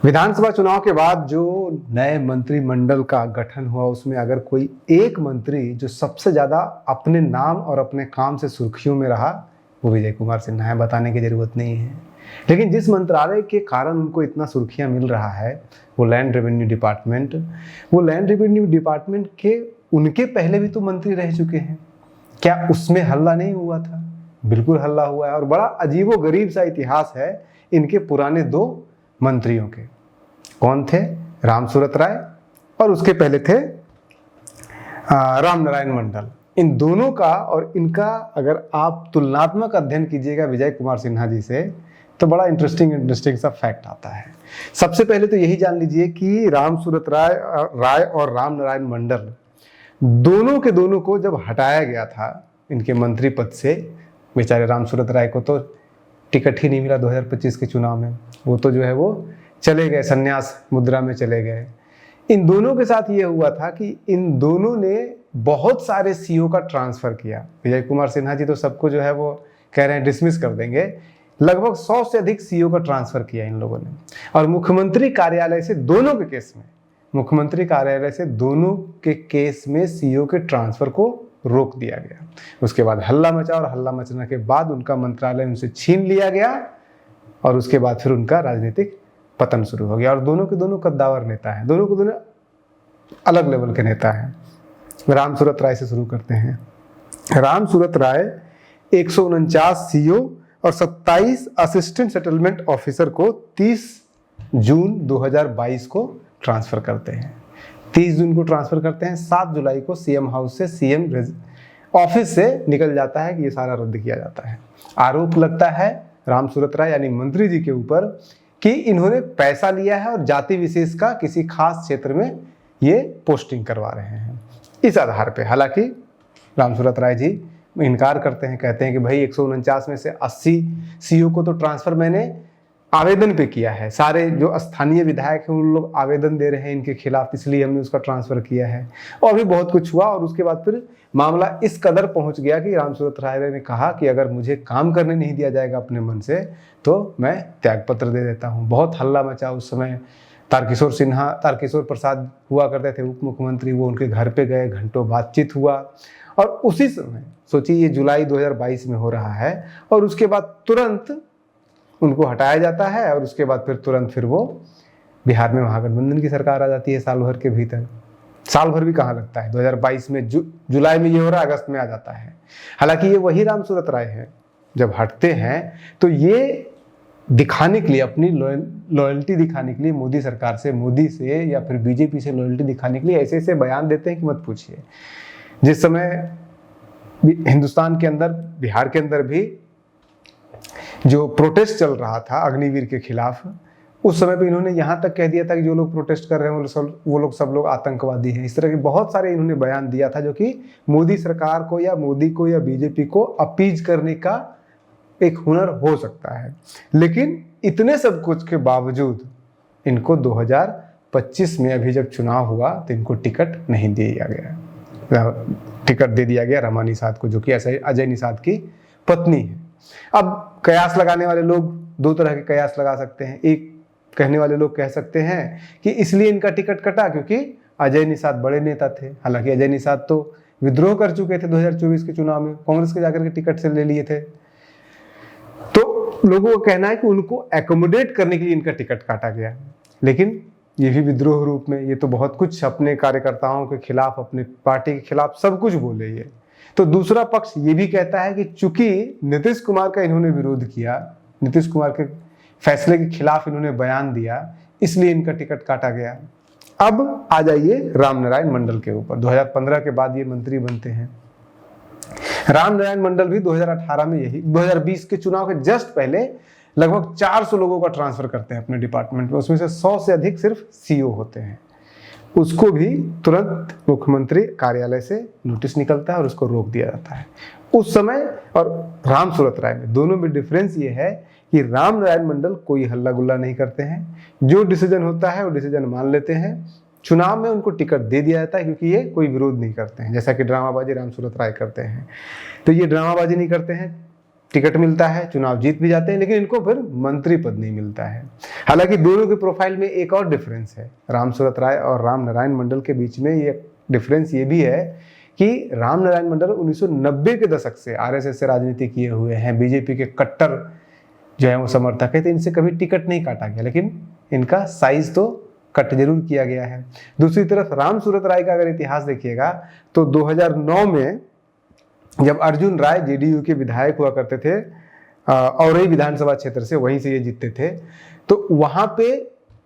विधानसभा चुनाव के बाद जो नए मंत्रिमंडल का गठन हुआ उसमें अगर कोई एक मंत्री जो सबसे ज़्यादा अपने नाम और अपने काम से सुर्खियों में रहा वो विजय कुमार सिन्हा है, बताने की ज़रूरत नहीं है। लेकिन जिस मंत्रालय के कारण उनको इतना सुर्खियां मिल रहा है वो लैंड रेवेन्यू डिपार्टमेंट। वो लैंड रेवेन्यू डिपार्टमेंट के उनके पहले भी तो मंत्री रह चुके हैं, क्या उसमें हल्ला नहीं हुआ था? बिल्कुल हल्ला हुआ है और बड़ा अजीबोगरीब सा इतिहास है इनके पुराने दो मंत्रियों के। कौन थे? रामसूरत राय और उसके पहले थे राम नारायण मंडल। इन दोनों का और इनका अगर आप तुलनात्मक अध्ययन कीजिएगा विजय कुमार सिन्हा जी से तो बड़ा इंटरेस्टिंग सा फैक्ट आता है। सबसे पहले तो यही जान लीजिए कि रामसूरत राय और राम नारायण मंडल दोनों के दोनों को जब हटाया गया था इनके मंत्री पद से, बेचारे रामसूरत राय को तो टिकट ही नहीं मिला 2025 के चुनाव में, वो तो जो है वो चले गए, संन्यास मुद्रा में चले गए। इन दोनों के साथ ये हुआ था कि इन दोनों ने बहुत सारे सीओ का ट्रांसफर किया। विजय कुमार सिन्हा जी तो सबको जो है वो कह रहे हैं डिसमिस कर देंगे, लगभग 100 से अधिक सीओ का ट्रांसफर किया इन लोगों ने। और मुख्यमंत्री कार्यालय से दोनों के केस में, मुख्यमंत्री कार्यालय से दोनों के केस में सीओ के ट्रांसफर को रोक दिया गया। उसके बाद हल्ला मचा और हल्ला मचने के बाद उनका मंत्रालय उनसे छीन लिया गया और उसके बाद फिर उनका राजनीतिक पतन शुरू हो गया। और दोनों के दोनों कद्दावर नेता हैं, दोनों के दोनों अलग लेवल के नेता हैं। रामसूरत राय से शुरू करते हैं। रामसूरत राय 149 सीओ और 27 असिस्टेंट सेटलमेंट ऑफिसर को 30 जून 2022 को ट्रांसफर करते हैं। 30 जून को ट्रांसफर करते हैं, 7 जुलाई को सीएम हाउस से सीएम ऑफिस से निकल जाता है कि ये सारा रद्द किया जाता है। आरोप लगता है रामसूरत राय यानी मंत्री जी के ऊपर कि इन्होंने पैसा लिया है और जाति विशेष का किसी खास क्षेत्र में ये पोस्टिंग करवा रहे हैं इस आधार पे। हालांकि रामसूरत राय जी इनकार करते हैं, कहते हैं कि भाई 149 में से 80 सीओ को तो ट्रांसफर मैंने आवेदन पे किया है, सारे जो स्थानीय विधायक हैं उन लोग आवेदन दे रहे हैं इनके खिलाफ, इसलिए हमने उसका ट्रांसफर किया है। और भी बहुत कुछ हुआ और उसके बाद फिर मामला इस कदर पहुंच गया कि रामसूरत राय ने कहा कि अगर मुझे काम करने नहीं दिया जाएगा अपने मन से तो मैं त्यागपत्र दे देता हूं। बहुत हल्ला मचा उस समय। तारकिशोर प्रसाद हुआ करते थे उप मुख्यमंत्री, वो उनके घर पे गए, घंटों बातचीत हुआ। और उसी समय सोचिए ये जुलाई 2022 में हो रहा है और उसके बाद तुरंत उनको हटाया जाता है और उसके बाद फिर तुरंत फिर वो बिहार में महागठबंधन की सरकार आ जाती है साल भर के भीतर। साल भर भी कहाँ लगता है, 2022 में जुलाई में ये हो रहा है, अगस्त में आ जाता है। हालांकि ये वही रामसूरत राय है, जब हटते हैं तो ये दिखाने के लिए, अपनी लॉयल्टी दिखाने के लिए मोदी सरकार से, मोदी से या फिर बीजेपी से लॉयल्टी दिखाने के लिए ऐसे ऐसे बयान देते हैं कि मत पूछिए। जिस समय हिंदुस्तान के अंदर, बिहार के अंदर भी जो प्रोटेस्ट चल रहा था अग्निवीर के खिलाफ, उस समय पे इन्होंने यहाँ तक कह दिया था कि जो लोग प्रोटेस्ट कर रहे हैं वो लोग सब लोग आतंकवादी हैं। इस तरह के बहुत सारे इन्होंने बयान दिया था जो कि मोदी सरकार को या मोदी को या बीजेपी को अपीज करने का एक हुनर हो सकता है। लेकिन इतने सब कुछ के बावजूद इनको 2025 में अभी जब चुनाव हुआ तो इनको टिकट नहीं दिया गया। टिकट दे दिया गया रमा निषाद को, जो कि अजय निषाद की पत्नी है। अब कयास लगाने वाले लोग दो तरह के कयास लगा सकते हैं। एक कहने वाले लोग कह सकते हैं कि इसलिए इनका टिकट कटा क्योंकि अजय निषाद बड़े नेता थे। हालांकि अजय निषाद तो विद्रोह कर चुके थे 2024 के चुनाव में, कांग्रेस के जाकर के टिकट से ले लिए थे। तो लोगों का कहना है कि उनको एकोमोडेट करने के लिए इनका टिकट काटा गया। लेकिन ये भी विद्रोह रूप में, ये तो बहुत कुछ अपने कार्यकर्ताओं के खिलाफ, अपने पार्टी के खिलाफ सब कुछ बोले ये। तो दूसरा पक्ष ये भी कहता है कि चूंकि नीतीश कुमार का इन्होंने विरोध किया, नीतीश कुमार के फैसले के खिलाफ इन्होंने बयान दिया, इसलिए इनका टिकट काटा गया। अब आ जाइए राम नारायण मंडल के ऊपर। 2015 के बाद ये मंत्री बनते हैं। राम नारायण मंडल भी 2018 में, यही 2020 के चुनाव के जस्ट पहले लगभग 400 लोगों का ट्रांसफर करते हैं अपने डिपार्टमेंट में, उसमें से 100 से अधिक सिर्फ सीओ होते हैं। उसको भी तुरंत मुख्यमंत्री कार्यालय से नोटिस निकलता है और उसको रोक दिया जाता है। उस समय और रामसूरत राय में, दोनों में डिफरेंस ये है कि राम नारायण मंडल कोई हल्ला गुल्ला नहीं करते हैं, जो डिसीजन होता है वो डिसीजन मान लेते हैं। चुनाव में उनको टिकट दे दिया जाता है क्योंकि ये कोई विरोध नहीं करते हैं, जैसा कि ड्रामाबाजी रामसूरत राय करते हैं। तो ये ड्रामाबाजी नहीं करते हैं, टिकट मिलता है, चुनाव जीत भी जाते हैं, लेकिन इनको फिर मंत्री पद नहीं मिलता है। हालांकि दोनों के प्रोफाइल में एक और डिफरेंस है, रामसूरत राय और राम नारायण मंडल के बीच में ये डिफरेंस ये भी है कि राम नारायण मंडल 1990 के दशक से आरएसएस से राजनीति किए हुए हैं, बीजेपी के कट्टर जो है वो समर्थक है, तो इनसे कभी टिकट नहीं काटा गया, लेकिन इनका साइज तो कट जरूर किया गया है। दूसरी तरफ रामसूरत राय का अगर इतिहास देखिएगा तो 2009 में जब अर्जुन राय जेडीयू के विधायक हुआ करते थे औरई विधानसभा क्षेत्र से, वहीं से ये जीतते थे, तो वहां पे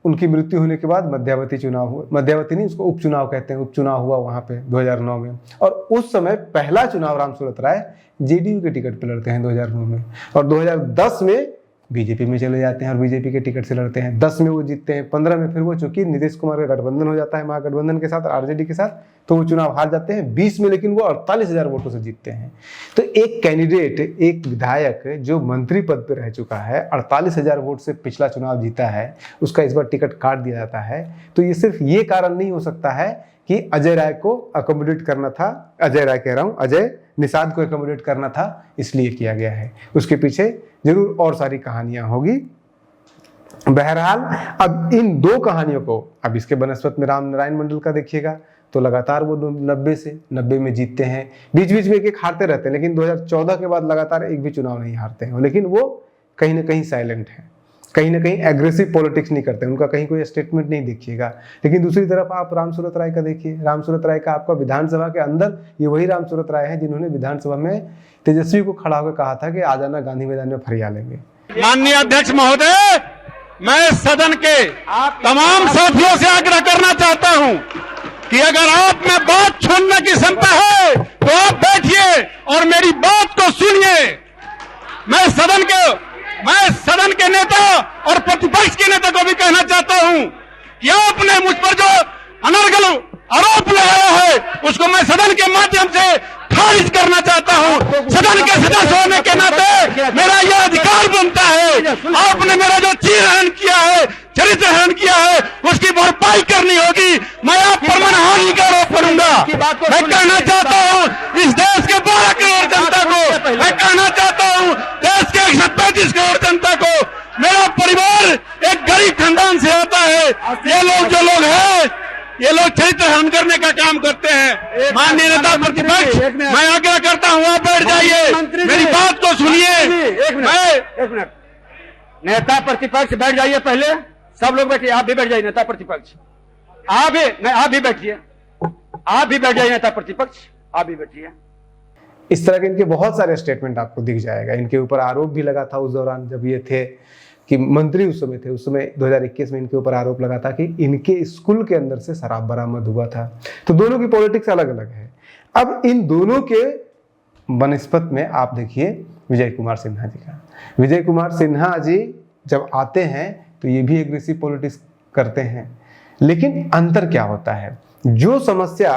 उनकी मृत्यु होने के बाद मध्यावती चुनाव हुआ, मध्यावती नहीं उसको उपचुनाव कहते हैं, उपचुनाव हुआ वहां पे 2009 में, और उस समय पहला चुनाव रामसूरत राय जेडीयू के टिकट पे लड़ते हैं 2009 में, और 2010 में बीजेपी में चले जाते हैं और बीजेपी के टिकट से लड़ते हैं। 10 में वो जीतते हैं, 15 में फिर वो चूंकि नीतीश कुमार का गठबंधन हो जाता है महागठबंधन के साथ, आरजेडी के साथ, तो वो चुनाव हार जाते हैं। 20 में लेकिन वो 48,000 वोटों से जीतते हैं। तो एक कैंडिडेट, एक विधायक जो मंत्री पद पर रह चुका है, 48,000 वोट से पिछला चुनाव जीता है, उसका इस बार टिकट काट दिया जाता है। तो ये सिर्फ ये कारण नहीं हो सकता है कि अजय राय को अकोमोडेट करना था, अजय राय कह रहा हूँ, अजय निषाद को अकोमोडेट करना था इसलिए किया गया है। उसके पीछे जरूर और सारी कहानियां होगी। बहरहाल अब इन दो कहानियों को, अब इसके बनस्पत में राम नारायण मंडल का देखिएगा तो लगातार वो 90 में जीतते हैं, बीच बीच में एक हारते रहते हैं, लेकिन 2014 के बाद लगातार एक भी चुनाव नहीं हारते हैं। लेकिन वो कहीं ना कहीं साइलेंट है, कहीं ना कहीं एग्रेसिव पॉलिटिक्स नहीं करते, उनका कहीं कोई स्टेटमेंट नहीं देखिएगा। लेकिन दूसरी तरफ आप रामसूरत राय का देखिए, रामसूरत राय का आपका विधानसभा के अंदर ये वही रामसूरत राय है जिन्होंने विधानसभा में तेजस्वी को खड़ा होकर कहा था कि आ जाना गांधी मैदान में फरिया लेंगे। माननीय अध्यक्ष महोदय, मैं सदन के तमाम साथियों से आग्रह करना चाहता हूं कि अगर आप में बात छोड़ने की क्षमता है तो आप बैठिए और मेरी बात को सुनिए। मैं सदन के नेता और प्रतिपक्ष के नेता को भी कहना चाहता हूं कि आपने मुझ पर जो अनर्गल आरोप लगाया है उसको मैं सदन के माध्यम से खारिज करना चाहता हूं। सदन के सदस्य होने के नाते मेरा यह अधिकार बनता है। आपने मेरा जो चीरहरण किया है, चरित्र हरण किया है, उसकी भरपाई करनी होगी। मैं आप पर मनहानि का आरोप करूंगा। मैं कहना चाहता हूं इस देश के 12 करोड़ जनता को, मैं कहना चाहता हूं देश के 135 करोड़ जनता को, मेरा परिवार एक गरीब खानदान से आता है। ये लोग जो लोग हैं, ये लोग चरित्र हरण करने का काम करते हैं। माननीय नेता प्रतिपक्ष, मैं आग्रह करता हूं आप बैठ जाइए, मेरी बात को सुनिए। एक मिनट, नेता प्रतिपक्ष बैठ जाइए, पहले सब लोग बैठिए, आप भी बैठ जाइए नेता प्रतिपक्ष, आप भी बैठिए, आप भी बैठ जाइए नेता प्रतिपक्ष, आप भी बैठिए। इस तरह के इनके बहुत सारे स्टेटमेंट आपको दिख जाएगा। इनके ऊपर आरोप भी लगा था उस दौरान जब ये थे कि मंत्री उस समय थे, उस समय 2021 में इनके ऊपर आरोप लगा था कि इनके स्कूल के अंदर से शराब बरामद हुआ था। तो दोनों की पॉलिटिक्स अलग अलग है। अब इन दोनों के बनस्पत में आप देखिए विजय कुमार सिन्हा जी का। विजय कुमार सिन्हा जी जब आते हैं तो ये भी एग्रेसिव पॉलिटिक्स करते हैं, लेकिन अंतर क्या होता है? जो समस्या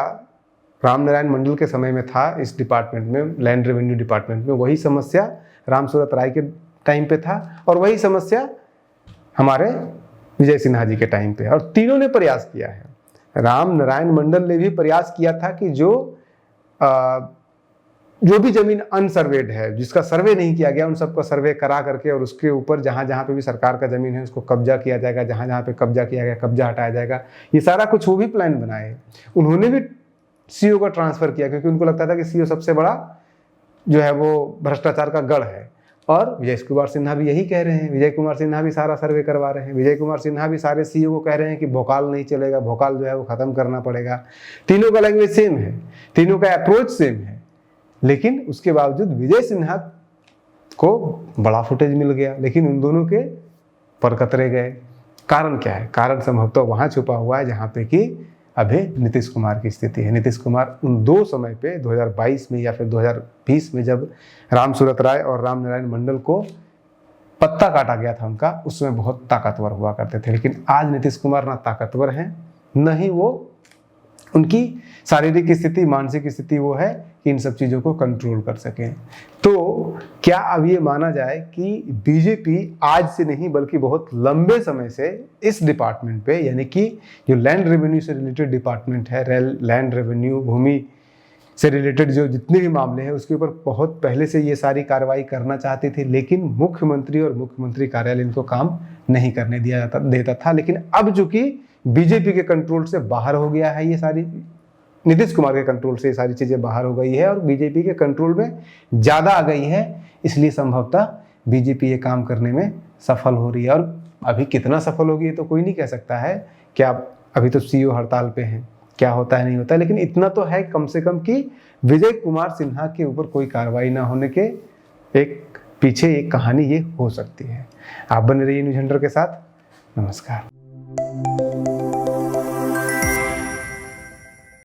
राम नारायण मंडल के समय में था इस डिपार्टमेंट में, लैंड रेवेन्यू डिपार्टमेंट में, वही समस्या रामसूरत राय के टाइम पे था और वही समस्या हमारे विजय सिन्हा जी के टाइम पे, और तीनों ने प्रयास किया है। राम नारायण मंडल ने भी प्रयास किया था कि जो भी जमीन अनसर्वेड है, जिसका सर्वे नहीं किया गया, उन सबका सर्वे करा करके और उसके ऊपर जहां जहां पे भी सरकार का जमीन है उसको कब्जा किया जाएगा, जहां जहां पे कब्जा किया गया कब्जा हटाया जाएगा। ये सारा कुछ वो भी प्लान बनाए। उन्होंने भी सीओ का ट्रांसफर किया क्योंकि उनको लगता था कि सीओ सबसे बड़ा जो है वो भ्रष्टाचार का गढ़ है। और विजय कुमार सिन्हा भी यही कह रहे हैं, विजय कुमार सिन्हा भी सारा सर्वे करवा रहे हैं। विजय कुमार सिन्हा भी सारे सीईओ को कह रहे हैं कि भोकाल नहीं चलेगा, भोकाल जो है वो खत्म करना पड़ेगा। तीनों का लैंग्वेज सेम है, तीनों का अप्रोच सेम है, लेकिन उसके बावजूद विजय सिन्हा को बड़ा फुटेज मिल गया, लेकिन उन दोनों के पर कतरे गए। कारण क्या है? कारण संभवतः वहां छुपा हुआ है जहां पे कि अभी नीतीश कुमार की स्थिति है। नीतीश कुमार उन दो समय पे 2022 में या फिर 2020 में जब रामसूरत राय और राम नारायण मंडल को पत्ता काटा गया था उनका, उसमें बहुत ताकतवर हुआ करते थे। लेकिन आज नीतीश कुमार ना ताकतवर हैं, न ही वो उनकी शारीरिक स्थिति, मानसिक स्थिति वो है कि इन सब चीज़ों को कंट्रोल कर सकें। तो क्या अब ये माना जाए कि बीजेपी आज से नहीं बल्कि बहुत लंबे समय से इस डिपार्टमेंट पे, यानी कि जो लैंड रेवेन्यू से रिलेटेड डिपार्टमेंट है, लैंड रेवेन्यू, भूमि से रिलेटेड जो जितने भी मामले हैं उसके ऊपर बहुत पहले से ये सारी कार्रवाई करना चाहती थी, लेकिन मुख्यमंत्री और मुख्यमंत्री कार्यालय इनको काम नहीं करने देता था। लेकिन अब चूंकि बीजेपी के कंट्रोल से बाहर हो गया है, ये सारी नीतीश कुमार के कंट्रोल से ये सारी चीजें बाहर हो गई है और बीजेपी के कंट्रोल में ज्यादा आ गई है, इसलिए संभवतः बीजेपी ये काम करने में सफल हो रही है। और अभी कितना सफल होगी ये तो कोई नहीं कह सकता है, क्या अभी तो सीईओ हड़ताल पे हैं, क्या होता है नहीं होता है, लेकिन इतना तो है कम से कम कि विजय कुमार सिन्हा के ऊपर कोई कार्रवाई ना होने के एक पीछे एक कहानी ये हो सकती है। आप बने रहिए न्यूज़ हंटर के साथ। नमस्कार।